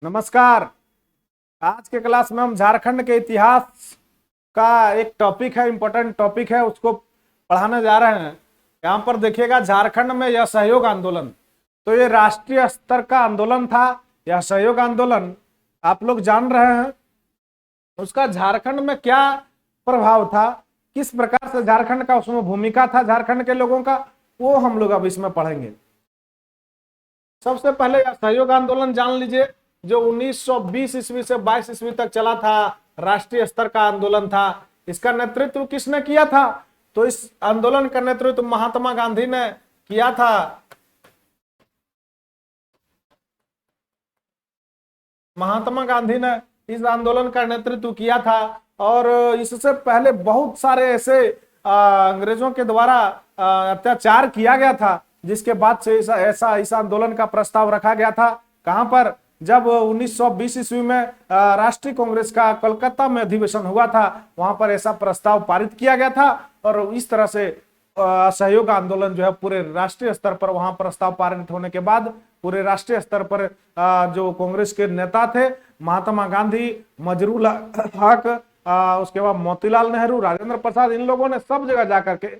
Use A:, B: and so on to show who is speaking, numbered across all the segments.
A: नमस्कार। आज के क्लास में हम झारखंड के इतिहास का एक टॉपिक है, इंपॉर्टेंट टॉपिक है, उसको पढ़ाने जा रहे हैं। यहाँ पर देखिएगा, झारखंड में यह सहयोग आंदोलन, तो ये राष्ट्रीय स्तर का आंदोलन था। यह सहयोग आंदोलन आप लोग जान रहे हैं, उसका झारखंड में क्या प्रभाव था, किस प्रकार से झारखंड का उसमें भूमिका था, झारखंड के लोगों का, वो हम लोग अब इसमें पढ़ेंगे। सबसे पहले यह सहयोग आंदोलन जान लीजिए, जो 1920 ईस्वी से 22 ईस्वी तक चला था, राष्ट्रीय स्तर का आंदोलन था। इसका नेतृत्व किसने किया था? तो इस आंदोलन का नेतृत्व महात्मा गांधी ने किया था। महात्मा गांधी ने इस आंदोलन का नेतृत्व किया था और इससे पहले बहुत सारे ऐसे अंग्रेजों के द्वारा अत्याचार किया गया था, जिसके बाद से ऐसा इस आंदोलन का प्रस्ताव रखा गया था। कहां पर? जब 1920 ईस्वी में राष्ट्रीय कांग्रेस का कोलकाता में अधिवेशन हुआ था, वहां पर ऐसा प्रस्ताव पारित किया गया था और इस तरह से सहयोग आंदोलन जो है पूरे राष्ट्रीय स्तर पर, वहां प्रस्ताव पारित होने के बाद पूरे राष्ट्रीय स्तर पर जो कांग्रेस के नेता थे, महात्मा गांधी, मजरूल हक, उसके बाद मोतीलाल नेहरू, राजेंद्र प्रसाद, इन लोगों ने सब जगह जाकर के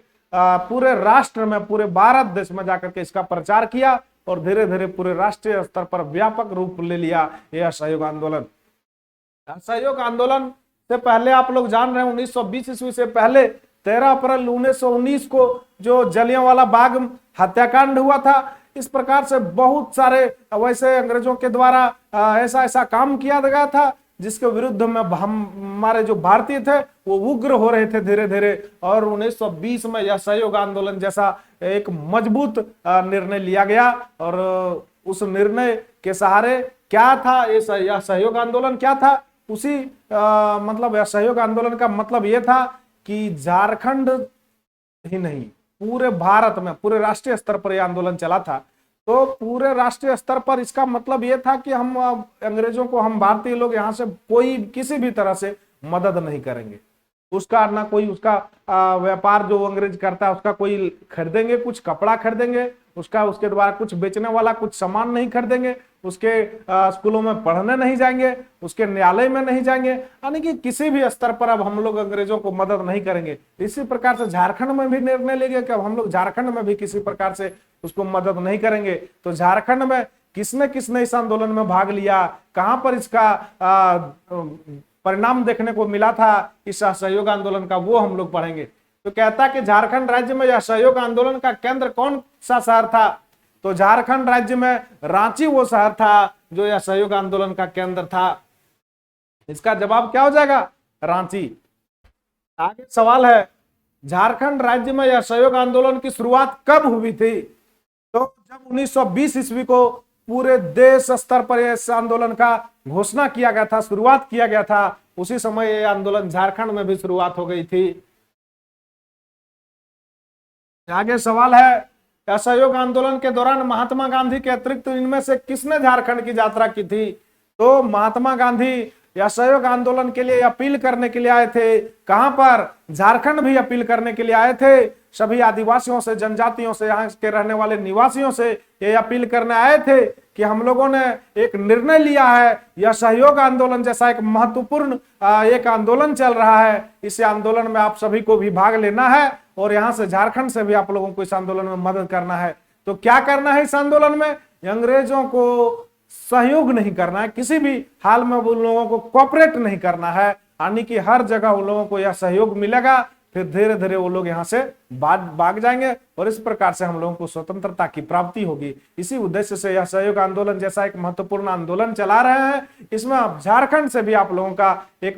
A: पूरे राष्ट्र में, पूरे भारत देश में जाकर के इसका प्रचार किया और धीरे धीरे पूरे राष्ट्रीय स्तर पर व्यापक रूप ले लिया यह असहयोग आंदोलन। असहयोग आंदोलन से पहले आप लोग जान रहे हैं, 1920 ईस्वी से पहले 13 अप्रैल 1919 को जो जलियांवाला बाग हत्याकांड हुआ था, इस प्रकार से बहुत सारे वैसे अंग्रेजों के द्वारा ऐसा ऐसा काम किया गया था, जिसके विरुद्ध में हमारे जो भारतीय थे वो उग्र हो रहे थे धीरे धीरे। और 1920 में यह सहयोग आंदोलन जैसा एक मजबूत निर्णय लिया गया और उस निर्णय के सहारे क्या था यह सहयोग आंदोलन क्या था? उसी मतलब यह सहयोग आंदोलन का मतलब यह था कि झारखंड ही नहीं, पूरे भारत में, पूरे राष्ट्रीय स्तर पर यह आंदोलन चला था। तो पूरे राष्ट्रीय स्तर पर इसका मतलब यह था कि हम अंग्रेजों को, हम भारतीय लोग यहाँ से कोई किसी भी तरह से मदद नहीं करेंगे। उसका ना कोई उसका व्यापार जो अंग्रेज करता है उसका कोई खरीदेंगे, कुछ कपड़ा खरीदेंगे, उसका उसके द्वारा कुछ बेचने वाला कुछ सामान नहीं खरीदेंगे, उसके स्कूलों में पढ़ने नहीं जाएंगे, उसके न्यायालय में नहीं जाएंगे, यानी कि किसी भी स्तर पर अब हम लोग अंग्रेजों को मदद नहीं करेंगे। इसी प्रकार से झारखंड में भी निर्णय ले गया कि अब हम लोग झारखंड में भी किसी प्रकार से उसको मदद नहीं करेंगे। तो झारखंड में किसने किसने इस आंदोलन में भाग लिया, कहां पर इसका परिणाम देखने को मिला था इस असहयोग आंदोलन का, वो हम लोग पढ़ेंगे। तो कहता कि झारखंड राज्य में यह असहयोग आंदोलन का केंद्र कौन सा शहर था? तो झारखंड राज्य में रांची वो शहर था जो यह असहयोग आंदोलन का केंद्र था। इसका जवाब क्या हो जाएगा? रांची। आगे सवाल है, झारखंड राज्य में यह असहयोग आंदोलन की शुरुआत कब हुई थी? तो जब 1920 ईस्वी को पूरे देश स्तर पर इस आंदोलन का घोषणा किया गया था, शुरुआत किया गया था, उसी समय यह आंदोलन झारखंड में भी शुरुआत हो गई थी। आगे सवाल है, असहयोग आंदोलन के दौरान महात्मा गांधी के अतिरिक्त इनमें से किसने झारखंड की यात्रा की थी? तो महात्मा गांधी असहयोग आंदोलन के लिए अपील करने के लिए आए थे। कहां पर? झारखंड भी अपील करने के लिए आए थे। सभी आदिवासियों से, जनजातियों से, यहाँ के रहने वाले निवासियों से ये अपील करने आए थे कि हम लोगों ने एक निर्णय लिया है, यह सहयोग आंदोलन जैसा एक महत्वपूर्ण एक आंदोलन चल रहा है, इस आंदोलन में आप सभी को भी भाग लेना है और यहाँ से झारखंड से भी आप लोगों को इस आंदोलन में मदद करना है। तो क्या करना है इस आंदोलन में? अंग्रेजों को सहयोग नहीं करना है, किसी भी हाल में उन लोगों को कोऑपरेट नहीं करना है, यानी कि हर जगह उन लोगों को यह सहयोग मिलेगा, फिर धीरे धीरे वो लोग यहाँ से भाग जाएंगे और इस प्रकार से हम लोगों को स्वतंत्रता की प्राप्ति होगी। इसी उद्देश्य से यह सहयोग आंदोलन जैसा एक महत्वपूर्ण आंदोलन चला रहे हैं। इसमें आप झारखंड से भी आप लोगों का एक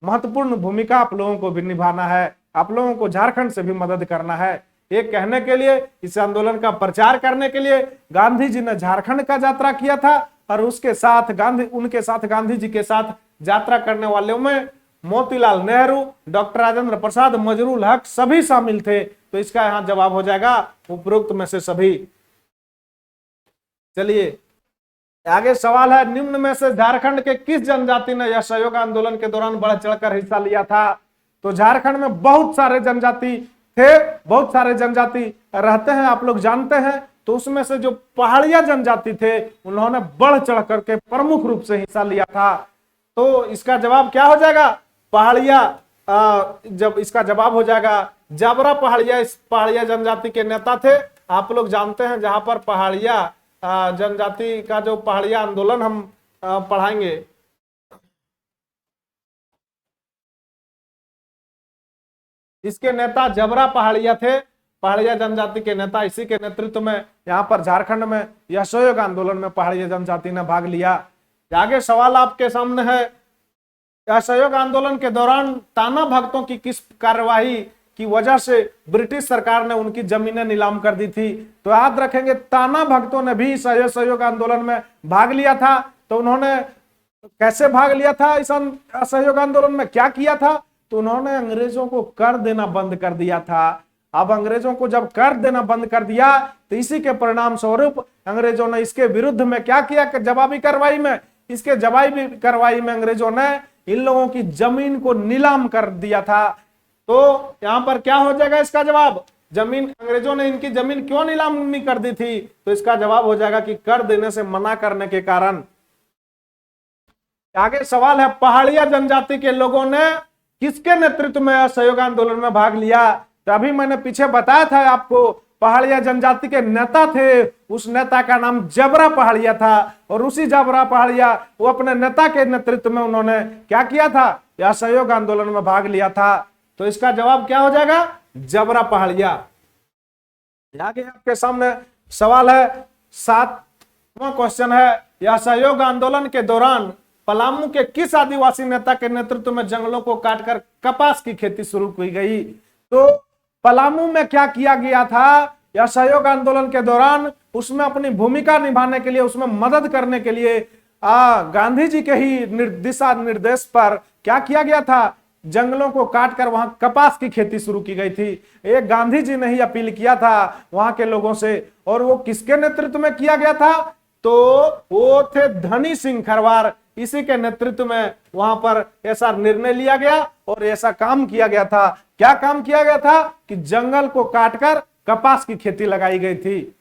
A: महत्वपूर्ण भूमिका आप लोगों को भी निभाना है, आप लोगों को झारखंड से भी मदद करना है। ये कहने के लिए, इस आंदोलन का प्रचार करने के लिए गांधी जी ने झारखंड का यात्रा किया था और उसके साथ गांधी जी के साथ यात्रा करने वालों में मोतीलाल नेहरू, डॉक्टर राजेंद्र प्रसाद, मजरूल हक सभी शामिल थे। तो इसका यहां जवाब हो जाएगा उपरोक्त में से सभी। चलिए आगे सवाल है, निम्न में से झारखंड के किस जनजाति ने यह सहयोग आंदोलन के दौरान बढ़ चढ़कर हिस्सा लिया था? तो झारखंड में बहुत सारे जनजाति थे, बहुत सारे जनजाति रहते हैं, आप लोग जानते हैं। तो उसमें से जो पहाड़िया जनजाति थे उन्होंने बढ़ चढ़ करके प्रमुख रूप से हिस्सा लिया था। तो इसका जवाब क्या हो जाएगा? पहाड़िया। जब इसका जवाब हो जाएगा जबरा पहाड़िया। इस पहाड़िया जनजाति के नेता थे। आप लोग जानते हैं जहां पर पहाड़िया जनजाति का जो पहाड़िया आंदोलन हम पढ़ाएंगे, इसके नेता जबरा पहाड़िया थे, पहाड़िया जनजाति के नेता। इसी के नेतृत्व में यहाँ पर झारखंड में यह असहयोग आंदोलन में पहाड़िया जनजाति ने भाग लिया। आगे सवाल आपके सामने है, असहयोग आंदोलन के दौरान ताना भगतों की किस कार्यवाही की वजह से ब्रिटिश सरकार ने उनकी जमीनें नीलाम कर दी थी? तो याद रखेंगे ताना भगतों ने भी इस असहयोग आंदोलन में भाग लिया था। तो उन्होंने कैसे भाग लिया था? इस असहयोग आंदोलन में क्या किया था? तो उन्होंने अंग्रेजों को कर देना बंद कर दिया था। अब अंग्रेजों को जब कर देना बंद कर दिया तो इसी के परिणाम स्वरूप अंग्रेजों ने इसके विरुद्ध में क्या किया? जवाबी कार्रवाई में, इसके जवाबी कार्रवाई में अंग्रेजों ने इन लोगों की जमीन को नीलाम कर दिया था। तो यहां पर क्या हो जाएगा इसका जवाब? जमीन, अंग्रेजों ने इनकी जमीन क्यों नीलामी कर दी थी? तो इसका जवाब हो जाएगा कि कर देने से मना करने के कारण। आगे सवाल है, पहाड़िया जनजाति के लोगों ने किसके नेतृत्व में असहयोग आंदोलन में भाग लिया? तो अभी मैंने पीछे बताया था आपको, पहाड़िया जनजाति के नेता थे, उस नेता का नाम जबरा पहाड़िया था। और उसी जबरा पहाड़िया वो अपने नेता के नेतृत्व में उन्होंने क्या किया था? यह असहयोग आंदोलन में भाग लिया था। तो इसका जवाब क्या हो जाएगा? जबरा पहाड़िया। आगे आपके सामने सवाल है, 7वां क्वेश्चन है, यह असहयोग आंदोलन के दौरान पलामू के किस आदिवासी नेता के नेतृत्व में जंगलों को काटकर कपास की खेती शुरू की गई? तो पलामू में क्या किया गया था या असहयोग आंदोलन के दौरान? उसमें अपनी भूमिका निभाने के लिए, उसमें मदद करने के लिए गांधी जी के ही दिशा निर्देश पर क्या किया गया था? जंगलों को काटकर वहां कपास की खेती शुरू की गई थी। एक गांधी जी ने ही अपील किया था वहां के लोगों से। और वो किसके नेतृत्व में किया गया था? तो वो थे धनी सिंह खरवार। इसी के नेतृत्व में वहां पर ऐसा निर्णय लिया गया और ऐसा काम किया गया था। क्या काम किया गया था? कि जंगल को काटकर कपास की खेती लगाई गई थी।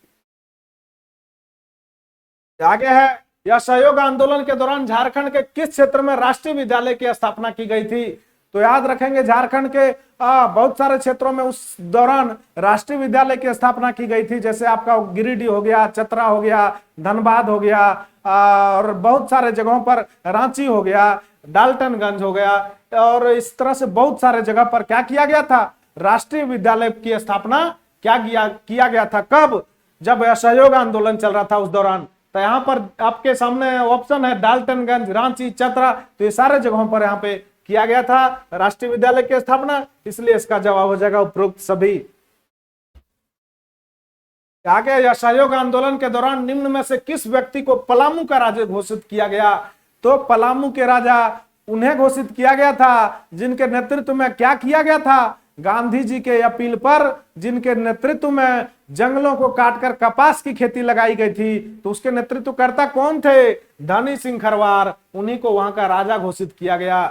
A: आगे है, यह सहयोग आंदोलन के दौरान झारखंड के किस क्षेत्र में राष्ट्रीय विद्यालय की स्थापना की गई थी? तो याद रखेंगे झारखंड के बहुत सारे क्षेत्रों में उस दौरान राष्ट्रीय विद्यालय की स्थापना की गई थी। जैसे आपका गिरिडीह हो गया, चतरा हो गया, धनबाद हो गया, और बहुत सारे जगहों पर, रांची हो गया, डाल्टनगंज हो गया, और इस तरह से बहुत सारे जगह पर क्या किया गया था? राष्ट्रीय विद्यालय की स्थापना क्या किया गया था? कब? जब असहयोग आंदोलन चल रहा था उस दौरान। तो यहाँ पर आपके सामने ऑप्शन है डाल्टनगंज, रांची, चतरा। तो ये सारे जगहों पर यहाँ पे किया गया था राष्ट्रीय विद्यालय की स्थापना, इसलिए इसका जवाब हो जाएगा उपरोक्त सभी। आगे, असहयोग आंदोलन के दौरान निम्न में से किस व्यक्ति को पलामू का राजा घोषित किया गया? तो पलामू के राजा उन्हें घोषित किया गया था जिनके नेतृत्व में क्या किया गया था? गांधी जी के अपील पर जिनके नेतृत्व में जंगलों को काटकर कपास की खेती लगाई गई थी। तो उसके नेतृत्वकर्ता कौन थे? धनी सिंह खरवार। उन्हीं को वहां का राजा घोषित किया गया।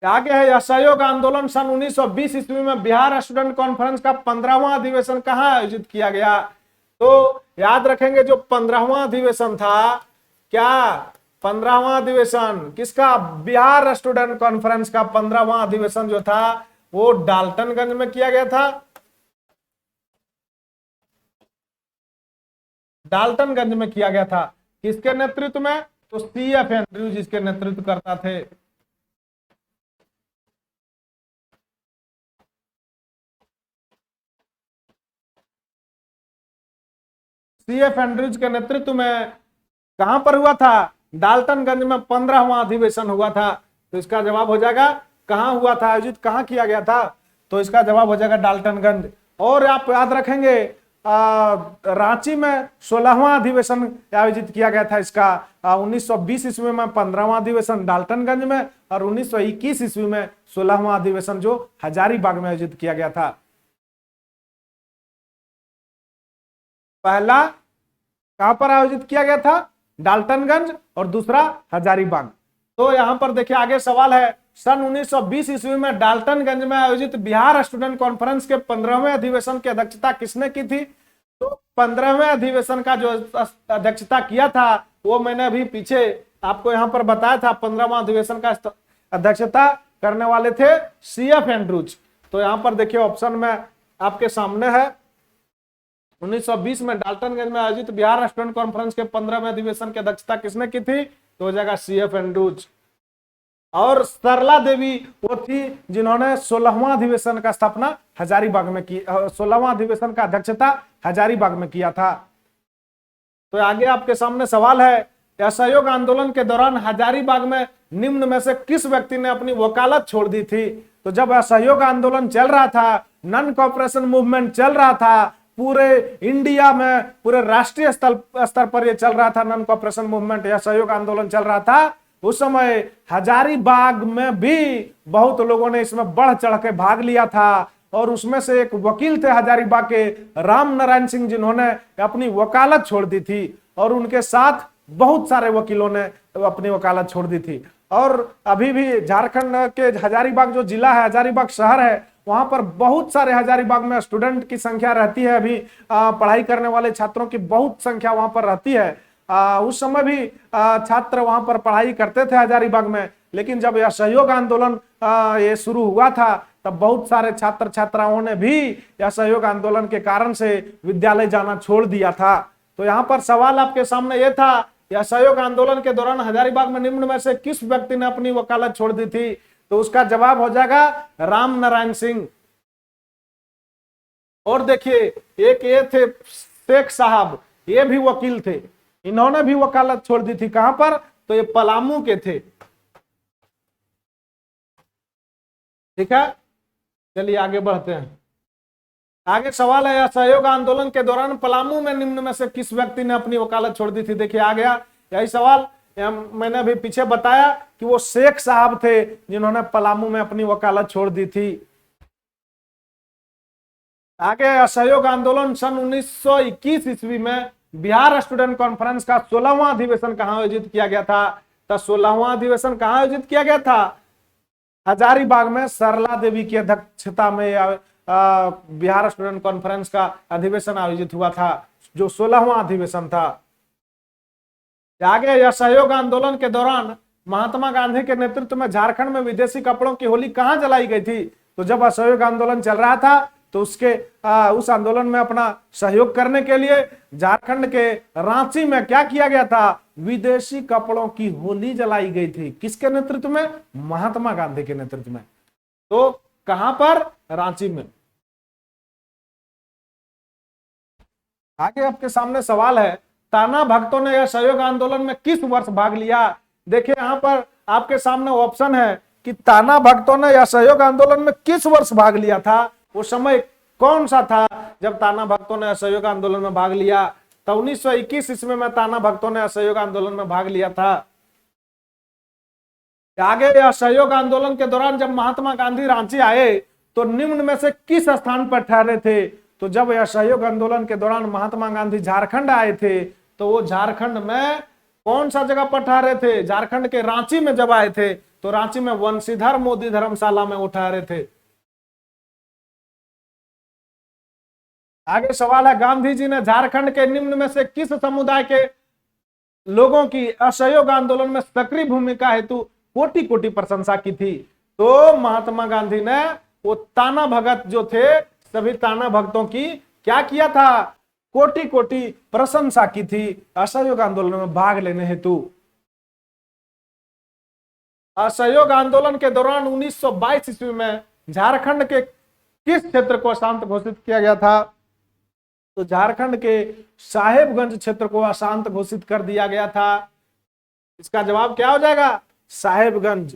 A: आगे है, असहयोग आंदोलन सन 1920 ईस्वी में बिहार स्टूडेंट कॉन्फ्रेंस का 15वां अधिवेशन कहाँ आयोजित किया गया? तो याद रखेंगे जो 15वां अधिवेशन था, क्या 15वां अधिवेशन किसका? बिहार स्टूडेंट कॉन्फ्रेंस का 15वां अधिवेशन जो था वो डाल्टनगंज में किया गया था। डाल्टनगंज में किया गया था। किसके नेतृत्व में? तो CF एंड्रयूज इसके नेतृत्व करता थे। CF एंड्रयूज के नेतृत्व में कहां पर हुआ था? डाल्टनगंज में 15वां अधिवेशन हुआ था। तो इसका जवाब हो जाएगा कहां हुआ था, आयोजित कहां किया गया था? तो इसका जवाब हो जाएगा डाल्टनगंज। और आप याद रखेंगे रांची में 16वां अधिवेशन आयोजित किया गया था इसका। 1920 ईस्वी में 15वां अधिवेशन डाल्टनगंज में, और 1921 ईस्वी में 16वां अधिवेशन जो हजारीबाग में आयोजित किया गया था। पहला कहां पर आयोजित किया गया था? डाल्टनगंज, और दूसरा हजारीबाग। तो यहां पर देखिए आगे सवाल है, सन 1920 ईस्वी में डाल्टनगंज में आयोजित बिहार स्टूडेंट कॉन्फ्रेंस के 15वें अधिवेशन की अध्यक्षता किसने की थी? तो 15वें अधिवेशन का जो अध्यक्षता किया था वो मैंने अभी पीछे आपको यहाँ पर बताया था। 15वां अधिवेशन का अध्यक्षता करने वाले थे CF एंड्रूज। तो यहाँ पर देखिए ऑप्शन में आपके सामने है 1920 में डाल्टनगंज में आयोजित बिहार स्टूडेंट कॉन्फ्रेंस के 15वें अधिवेशन की अध्यक्षता किसने की थी? तो हो जाएगा CF एंड्रूज। और सरला देवी वो थी जिन्होंने 16वां अधिवेशन का स्थापना हजारीबाग में की, 16वां अधिवेशन का अध्यक्षता हजारीबाग में किया था। तो आगे आपके सामने सवाल है, असहयोग आंदोलन के दौरान हजारीबाग में निम्न में से किस व्यक्ति ने अपनी वकालत छोड़ दी थी? तो जब असहयोग आंदोलन चल रहा था, नॉन कॉपरेशन मूवमेंट चल रहा था, पूरे इंडिया में पूरे राष्ट्रीय स्तर पर यह चल रहा था, नॉन कॉपरेशन मूवमेंट या सहयोग आंदोलन चल रहा था, उस समय हजारीबाग में भी बहुत लोगों ने इसमें बढ़ चढ़ के भाग लिया था। और उसमें से एक वकील थे हजारीबाग के राम नारायण सिंह, जिन्होंने अपनी वकालत छोड़ दी थी और उनके साथ बहुत सारे वकीलों ने अपनी वकालत छोड़ दी थी। और अभी भी झारखंड के हजारीबाग जो जिला है, हजारीबाग शहर है, वहां पर बहुत सारे हजारीबाग में स्टूडेंट की संख्या रहती है। अभी पढ़ाई करने वाले छात्रों की बहुत संख्या वहां पर रहती है। उस समय भी छात्र वहां पर पढ़ाई करते थे हजारीबाग में। लेकिन जब यह सहयोग आंदोलन ये शुरू हुआ था, तब बहुत सारे छात्र छात्राओं ने भी यह सहयोग आंदोलन के कारण से विद्यालय जाना छोड़ दिया था। तो यहाँ पर सवाल आपके सामने यह था, यह सहयोग आंदोलन के दौरान हजारीबाग में निम्न में से किस व्यक्ति ने अपनी वकालत छोड़ दी थी? तो उसका जवाब हो जाएगा राम नारायण सिंह। और देखिए एक ये थे शेख साहब, ये भी वकील थे, इन्होंने भी वकालत छोड़ दी थी। कहां पर? तो ये पलामू के थे। ठीक है, चलिए आगे बढ़ते हैं। आगे सवाल है, असहयोग आंदोलन के दौरान पलामू में निम्न में से किस व्यक्ति ने अपनी वकालत छोड़ दी थी? देखिए आ गया यही सवाल। मैंने अभी पीछे बताया कि वो शेख साहब थे जिन्होंने पलामू में अपनी वकालत छोड़ दी थी। आगे, असहयोग आंदोलन सन 1921 ईस्वी में बिहार स्टूडेंट कॉन्फ्रेंस का 16वां अधिवेशन कहां आयोजित किया गया था? तो 16वां अधिवेशन कहां आयोजित किया गया था? हजारीबाग में सरला देवी की अध्यक्षता में बिहार स्टूडेंट कॉन्फ्रेंस का अधिवेशन आयोजित हुआ था, जो 16वां अधिवेशन था। आगे, असहयोग आंदोलन के दौरान महात्मा गांधी के नेतृत्व में झारखंड में विदेशी कपड़ों की होली कहां जलाई गई थी? तो जब असहयोग आंदोलन चल रहा था तो उस आंदोलन में अपना सहयोग करने के लिए झारखंड के रांची में क्या किया गया था? विदेशी कपड़ों की होली जलाई गई थी। किसके नेतृत्व में? महात्मा गांधी के नेतृत्व में। तो कहां पर? रांची में। आगे आपके सामने सवाल है, ताना भक्तों ने यह सहयोग आंदोलन में किस वर्ष भाग लिया? देखिए यहां पर आपके सामने ऑप्शन है कि ताना भक्तों ने यह सहयोग आंदोलन में किस वर्ष भाग लिया था। वो समय कौन सा था जब ताना भक्तों ने असहयोग आंदोलन में भाग लिया? तो 1921 ईस्वी में ताना भक्तों ने असहयोग आंदोलन में भाग लिया था। आगे, असहयोग आंदोलन के दौरान जब महात्मा गांधी रांची आए तो निम्न में से किस स्थान पर ठहरे थे? तो जब असहयोग आंदोलन के दौरान महात्मा गांधी झारखंड आए थे तो वो झारखंड में कौन सा जगह पर ठहरे थे? झारखंड के रांची में जब आए थे तो रांची में वंशीधर मोदी धर्मशाला में वो ठहरे थे। आगे सवाल है, गांधी जी ने झारखंड के निम्न में से किस समुदाय के लोगों की असहयोग आंदोलन में सक्रिय भूमिका हेतु कोटि कोटि प्रशंसा की थी? तो महात्मा गांधी ने वो ताना भगत जो थे, सभी ताना भक्तों की क्या किया था? कोटि कोटि प्रशंसा की थी असहयोग आंदोलन में भाग लेने हेतु। असहयोग आंदोलन के दौरान 1922 ईस्वी में झारखंड के किस क्षेत्र को अशांत घोषित किया गया था? तो झारखंड के साहेबगंज क्षेत्र को अशांत घोषित कर दिया गया था। इसका जवाब क्या हो जाएगा? साहेबगंज।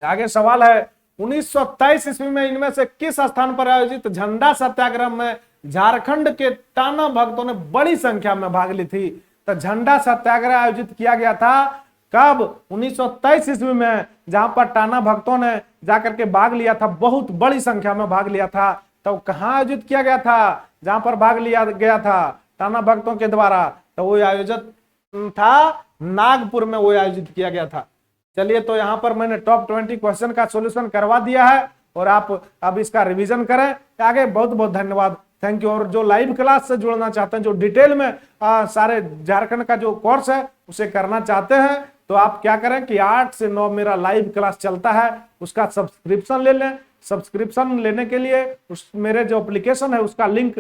A: आगे सवाल है, 1923 ईस्वी में इनमें से किस स्थान पर आयोजित झंडा सत्याग्रह में झारखंड के ताना भक्तों ने बड़ी संख्या में भाग ली थी? तो झंडा सत्याग्रह आयोजित किया गया था कब? 1923 ईस्वी में, जहां पर टाना भक्तों ने जाकर के भाग लिया था, बहुत बड़ी संख्या में भाग लिया था। तो कहां आयोजित किया गया था जहां पर भाग लिया गया था टाना भक्तों के द्वारा? तो वो आयोजित था नागपुर में, वो आयोजित किया गया था। चलिए, तो यहां पर मैंने टॉप 20 क्वेश्चन का सॉल्यूशन करवा दिया है और आप अब इसका रिवीजन करें। आगे बहुत बहुत धन्यवाद। Thank you. और जो लाइव क्लास से जुड़ना चाहते हैं, जो डिटेल में सारे झारखंड का जो कोर्स है उसे करना चाहते हैं, तो आप क्या करें कि 8 से 9 मेरा लाइव क्लास चलता है, उसका सब्सक्रिप्शन ले लें। सब्सक्रिप्शन लेने के लिए उस मेरे जो एप्लीकेशन है उसका लिंक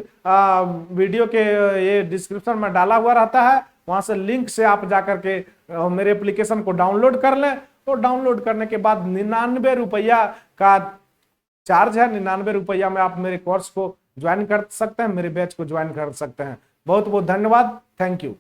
A: वीडियो के ये डिस्क्रिप्शन में डाला हुआ रहता है, वहां से लिंक से आप जाकर के मेरे एप्लीकेशन को डाउनलोड कर लें। तो डाउनलोड करने के बाद 99 रुपया का चार्ज है, 99 रुपया में आप मेरे कोर्स को ज्वाइन कर सकते हैं, मेरे बैच को ज्वाइन कर सकते हैं। बहुत बहुत धन्यवाद, थैंक यू।